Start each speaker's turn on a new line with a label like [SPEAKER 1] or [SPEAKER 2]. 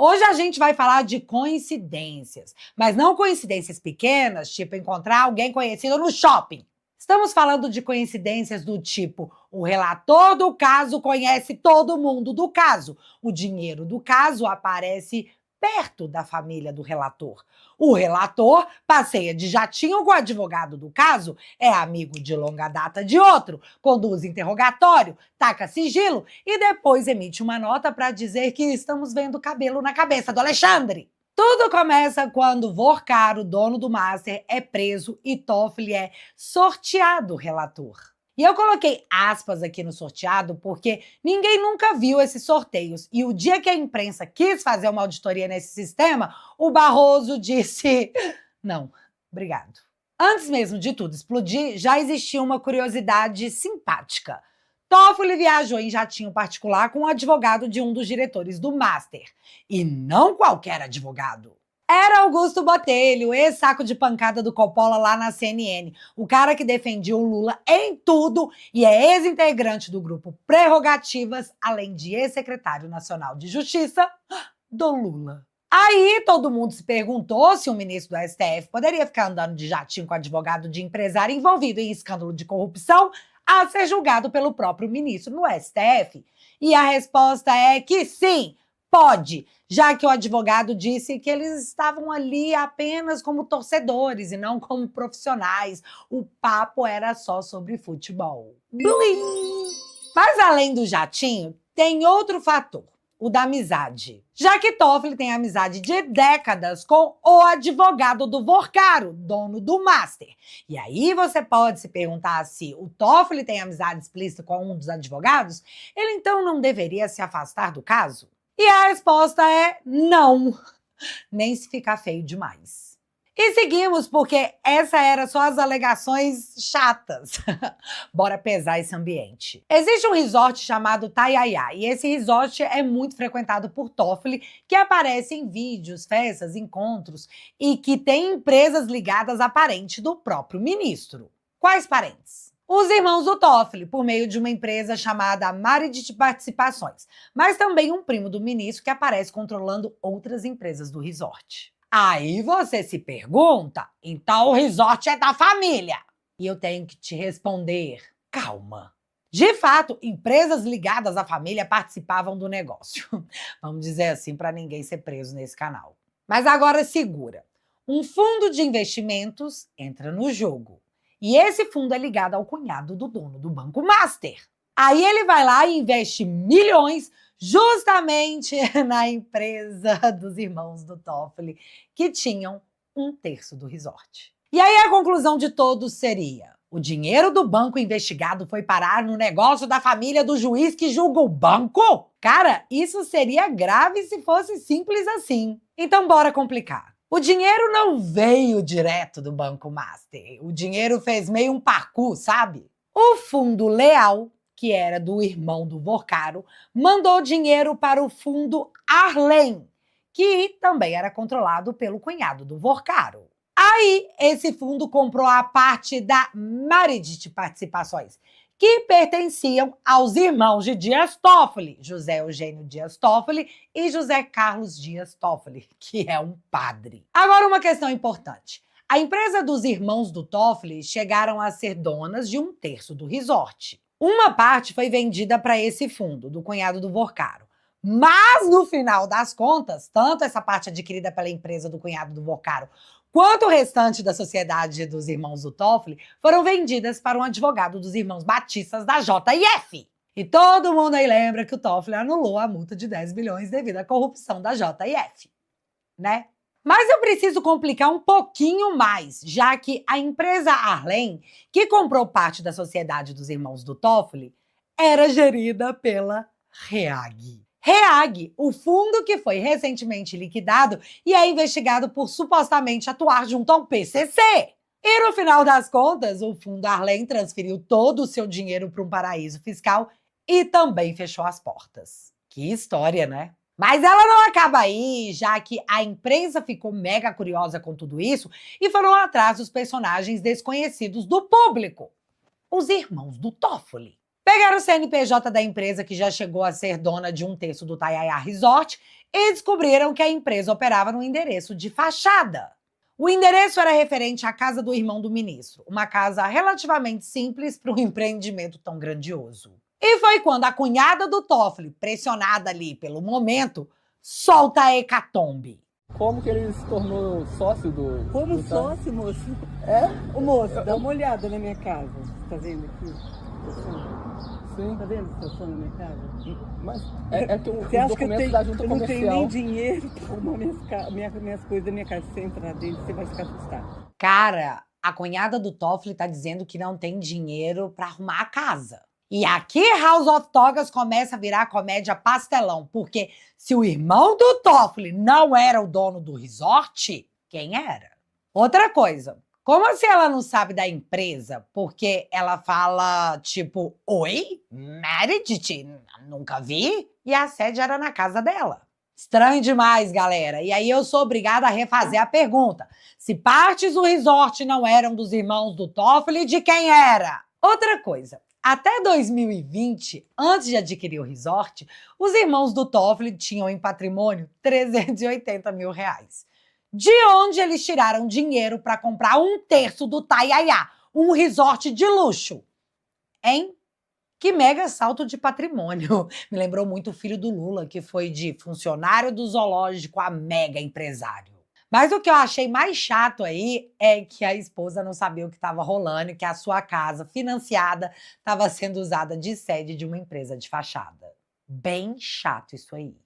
[SPEAKER 1] Hoje a gente vai falar de coincidências, mas não coincidências pequenas, tipo encontrar alguém conhecido no shopping. Estamos falando de coincidências do tipo: o relator do caso conhece todo mundo do caso, o dinheiro do caso aparece perto da família do relator. O relator passeia de jatinho com o advogado do caso, é amigo de longa data de outro, conduz interrogatório, taca sigilo e depois emite uma nota para dizer que estamos vendo cabelo na cabeça do Alexandre. Tudo começa quando Vorkaro, dono do Master, é preso e Toffoli é sorteado relator. E eu coloquei aspas aqui no sorteado porque ninguém nunca viu esses sorteios. E o dia que a imprensa quis fazer uma auditoria nesse sistema, o Barroso disse: não, obrigado. Antes mesmo de tudo explodir, já existia uma curiosidade simpática. Toffoli viajou em jatinho particular com o advogado de um dos diretores do Master. E não qualquer advogado. Era Augusto Botelho, ex-saco de pancada do Coppola lá na CNN. O cara que defendia o Lula em tudo e é ex-integrante do grupo Prerrogativas, além de ex-secretário nacional de Justiça do Lula. Aí todo mundo se perguntou se o ministro do STF poderia ficar andando de jatinho com advogado de empresário envolvido em escândalo de corrupção a ser julgado pelo próprio ministro no STF. E a resposta é que sim, pode, já que o advogado disse que eles estavam ali apenas como torcedores e não como profissionais. O papo era só sobre futebol. Blim! Mas além do jatinho, tem outro fator, o da amizade. Já que Toffoli tem amizade de décadas com o advogado do Vorkaro, dono do Master. E aí você pode se perguntar se o Toffoli tem amizade explícita com um dos advogados, ele então não deveria se afastar do caso? E a resposta é não, nem se ficar feio demais. E seguimos, porque essa era só as alegações chatas. Bora pesar esse ambiente. Existe um resort chamado Tayaya, e esse resort é muito frequentado por Toffoli, que aparece em vídeos, festas, encontros, e que tem empresas ligadas a parente do próprio ministro. Quais parentes? Os irmãos do Toffoli, por meio de uma empresa chamada Maridit Participações, mas também um primo do ministro que aparece controlando outras empresas do resort. Aí você se pergunta, então o resort é da família. E eu tenho que te responder, calma. De fato, empresas ligadas à família participavam do negócio. Vamos dizer assim, para ninguém ser preso nesse canal. Mas agora segura. Um fundo de investimentos entra no jogo. E esse fundo é ligado ao cunhado do dono do Banco Master. Aí ele vai lá e investe milhões justamente na empresa dos irmãos do Toffoli, que tinham 1/3 do resort. E aí a conclusão de todos seria: o dinheiro do banco investigado foi parar no negócio da família do juiz que julga o banco? Cara, isso seria grave se fosse simples assim. Então bora complicar. O dinheiro não veio direto do Banco Master. O dinheiro fez meio um parkour, sabe? O Fundo Leal, que era do irmão do Vorkaro, mandou dinheiro para o Fundo Arlen, que também era controlado pelo cunhado do Vorkaro. Aí, esse fundo comprou a parte da Maridit Participações, que pertenciam aos irmãos de Dias Toffoli, José Eugênio Dias Toffoli e José Carlos Dias Toffoli, que é um padre. Agora, uma questão importante. A empresa dos irmãos do Toffoli chegaram a ser donas de 1/3 do resort. Uma parte foi vendida para esse fundo, do cunhado do Vorkaro. Mas, no final das contas, tanto essa parte adquirida pela empresa do cunhado do Vorkaro, quanto o restante da sociedade dos irmãos do Toffoli foram vendidas para um advogado dos irmãos Batistas da JF. E todo mundo aí lembra que o Toffoli anulou a multa de 10 bilhões devido à corrupção da JF, né? Mas eu preciso complicar um pouquinho mais, já que a empresa Arlen, que comprou parte da sociedade dos irmãos do Toffoli, era gerida pela REAG. REAG, o fundo que foi recentemente liquidado e é investigado por supostamente atuar junto ao PCC. E no final das contas, o fundo Arlen transferiu todo o seu dinheiro para um paraíso fiscal e também fechou as portas. Que história, né? Mas ela não acaba aí, já que a imprensa ficou mega curiosa com tudo isso e foram atrás dos personagens desconhecidos do público, os irmãos do Toffoli. Pegaram o CNPJ da empresa, que já chegou a ser dona de 1/3 do Taiaiá Resort, e descobriram que a empresa operava no endereço de fachada. O endereço era referente à casa do irmão do ministro, uma casa relativamente simples para um empreendimento tão grandioso. E foi quando a cunhada do Toffoli, pressionada ali pelo momento, solta a hecatombe.
[SPEAKER 2] Como que ele se tornou sócio do...
[SPEAKER 3] Como
[SPEAKER 2] do
[SPEAKER 3] sócio, moço?
[SPEAKER 2] É?
[SPEAKER 3] Ô, moço, dá uma olhada na minha casa. Tá vendo aqui?
[SPEAKER 2] Sim.
[SPEAKER 3] Tá vendo que eu sou na minha casa?
[SPEAKER 2] Mas é que
[SPEAKER 3] Você
[SPEAKER 2] o
[SPEAKER 3] acha que
[SPEAKER 2] documento da junta
[SPEAKER 3] eu não tenho
[SPEAKER 2] comercial...
[SPEAKER 3] nem dinheiro pra arrumar minhas coisas da minha casa? Se você entrar dentro, você vai ficar assustado.
[SPEAKER 1] Cara, a cunhada do Toffoli tá dizendo que não tem dinheiro para arrumar a casa. E aqui House of Togas começa a virar comédia pastelão, porque se o irmão do Toffoli não era o dono do resort, quem era? Outra coisa, como assim ela não sabe da empresa? Porque ela fala, tipo, oi? Meredith? Nunca vi? E a sede era na casa dela. Estranho demais, galera. E aí eu sou obrigada a refazer a pergunta. Se partes do resort não eram dos irmãos do Toffoli, de quem era? Outra coisa. Até 2020, antes de adquirir o resort, os irmãos do Toffoli tinham em patrimônio 380 mil reais. De onde eles tiraram dinheiro para comprar 1/3 do Taiaiá, um resort de luxo? Hein? Que mega salto de patrimônio. Me lembrou muito o filho do Lula, que foi de funcionário do zoológico a mega empresário. Mas o que eu achei mais chato aí é que a esposa não sabia o que estava rolando e que a sua casa financiada estava sendo usada de sede de uma empresa de fachada. Bem chato isso aí.